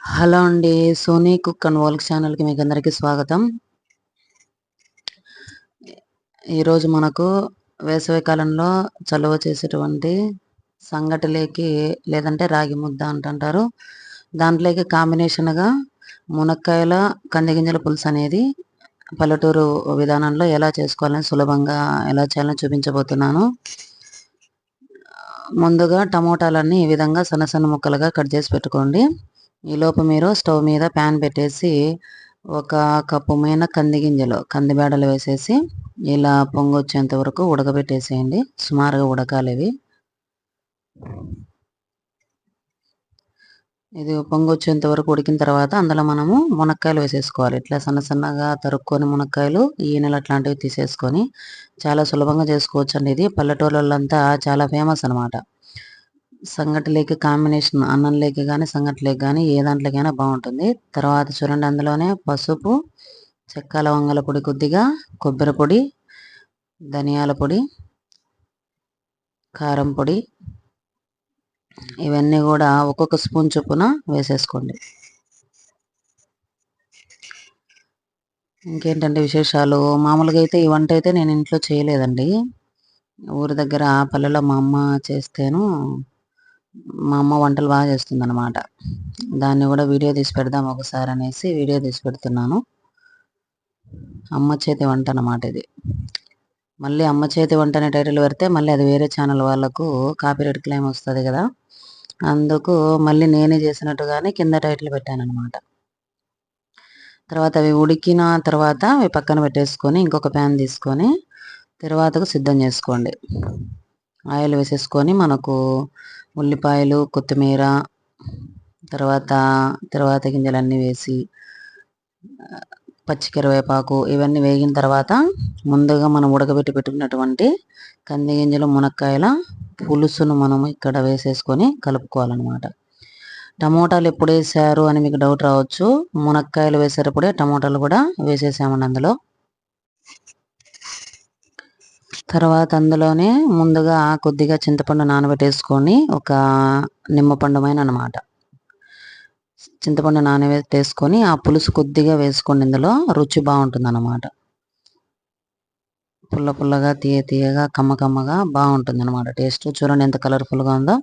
Hello అండి. Sony cook and world ఛానల్కి మీకు అందరికీ స్వాగతం. ఈరోజు మనకు వేసవి కాలంలో చలువ చేసేటువంటి సంగటిలోకి లేదంటే రాగి ముద్ద అంటుంటారు. దాంట్లోకి కాంబినేషన్గా మునక్కాయల కందిగింజల పులుసు అనేది పల్లెటూరు విధానంలో ఎలా చేసుకోవాలని సులభంగా ఎలా చేయాలని చూపించబోతున్నాను. ముందుగా టమోటాలన్నీ ఈ విధంగా సన్న సన్న ముక్కలుగా కట్ చేసి పెట్టుకోండి. ఈలోపు మీరు స్టవ్ మీద ప్యాన్ పెట్టేసి ఒక కప్పు మీద కందిబేడలు వేసేసి ఇలా పొంగు వచ్చేంత వరకు ఉడకబెట్టేసేయండి. సుమారుగా ఉడకాలి ఇవి. ఇది పొంగు వచ్చేంత వరకు ఉడికిన తర్వాత అందులో మనము మునక్కాయలు వేసేసుకోవాలి. ఇట్లా సన్న సన్నగా తరుక్కొని మునక్కాయలు, ఈనెలు అట్లాంటివి తీసేసుకొని చాలా సులభంగా చేసుకోవచ్చు అండి. ఇది పల్లెటూళ్ళంతా చాలా ఫేమస్ అనమాట. సంగటిలోకి కాంబినేషన్ అన్నంలోకి కానీ సంగటిలోకి కానీ ఏ దాంట్లోకైనా బాగుంటుంది. తర్వాత చూడండి, అందులోనే పసుపు, చెక్క లవంగాల పొడి, కొద్దిగా కొబ్బరి పొడి, ధనియాల పొడి, కారం పొడి, ఇవన్నీ కూడా ఒక్కొక్క స్పూన్ చొప్పున వేసేసుకోండి. ఇంకేంటంటే విశేషాలు, మామూలుగా అయితే ఈ వంట అయితే నేను ఇంట్లో చేయలేదండి. ఊరి దగ్గర పల్లెలో మా అమ్మ చేస్తేను, మా అమ్మ వంటలు బాగా చేస్తుంది అనమాట. దాన్ని కూడా వీడియో తీసి పెడదాం ఒకసారి అనేసి వీడియో తీసి పెడుతున్నాను. అమ్మ చేతి వంట అన్నమాట ఇది. మళ్ళీ అమ్మ చేతి వంట అనే టైటిల్ పెడితే మళ్ళీ అది వేరే ఛానల్ వాళ్ళకు కాపీరైట్ క్లెయిమ్ వస్తుంది కదా. అందుకు మళ్ళీ నేనే చేసినట్టుగానే కింద టైటిల్ పెట్టాను అనమాట. తర్వాత అవి ఉడికిన తర్వాత అవి పక్కన పెట్టేసుకొని ఇంకొక ప్యాన్ తీసుకొని తర్వాతకు సిద్ధం చేసుకోండి. ఆయిల్ వేసేసుకొని మనకు ఉల్లిపాయలు, కొత్తిమీర, తర్వాత గింజలన్నీ వేసి పచ్చికరివేపాకు ఇవన్నీ వేగిన తర్వాత ముందుగా మనం ఉడకబెట్టి పెట్టుకున్నటువంటి కంది గింజలు, మునక్కాయల పులుసును మనం ఇక్కడ వేసేసుకొని కలుపుకోవాలన్నమాట. టమోటాలు ఎప్పుడు వేసారు అని మీకు డౌట్ రావచ్చు. మునక్కాయలు వేసేటప్పుడే టమోటాలు కూడా వేసేసామండి అందులో. తర్వాత అందులోనే ముందుగా కొద్దిగా చింతపండు నానబెట్టేసుకొని ఒక నిమ్మపండుమైన అనమాట చింతపండు నానబెట్టేసుకొని ఆ పులుసు కొద్దిగా వేసుకోండి. ఇందులో రుచి బాగుంటుంది అన్నమాట. పుల్ల పుల్లగా, తీయగా, కమ్మగా బాగుంటుంది అనమాట టేస్ట్. చూడండి ఎంత కలర్ఫుల్గా ఉందో.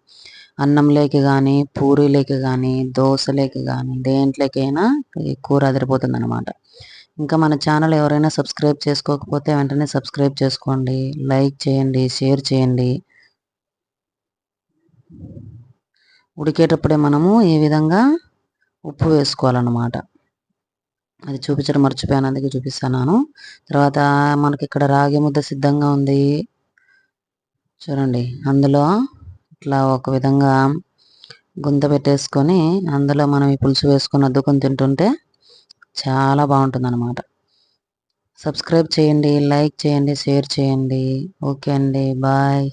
అన్నంలోకి కానీ, పూరీలోకి కానీ, దోశలోకి కానీ, దేంట్లోకైనా ఈ కూర అదిరిపోతుంది అనమాట. ఇంకా మన ఛానల్ ఎవరైనా సబ్స్క్రైబ్ చేసుకోకపోతే వెంటనే సబ్స్క్రైబ్ చేసుకోండి, లైక్ చేయండి, షేర్ చేయండి. ఉడికేటప్పుడే మనము ఈ విధంగా ఉప్పు వేసుకోవాలన్నమాట. అది చూపించడం మర్చిపోయాను, అందుకే చూపిస్తున్నాను. తర్వాత మనకి ఇక్కడ రాగి ముద్ద సిద్ధంగా ఉంది. చూడండి, అందులో ఇట్లా ఒక విధంగా గుంత పెట్టేసుకొని అందులో మనం ఈ పులుసు వేసుకొని అద్దుకొని తింటుంటే చాలా బాగుంటుంది అనమాట. సబ్స్క్రైబ్ చేయండి, లైక్ చేయండి, షేర్ చేయండి. ఓకే అండి, బాయ్.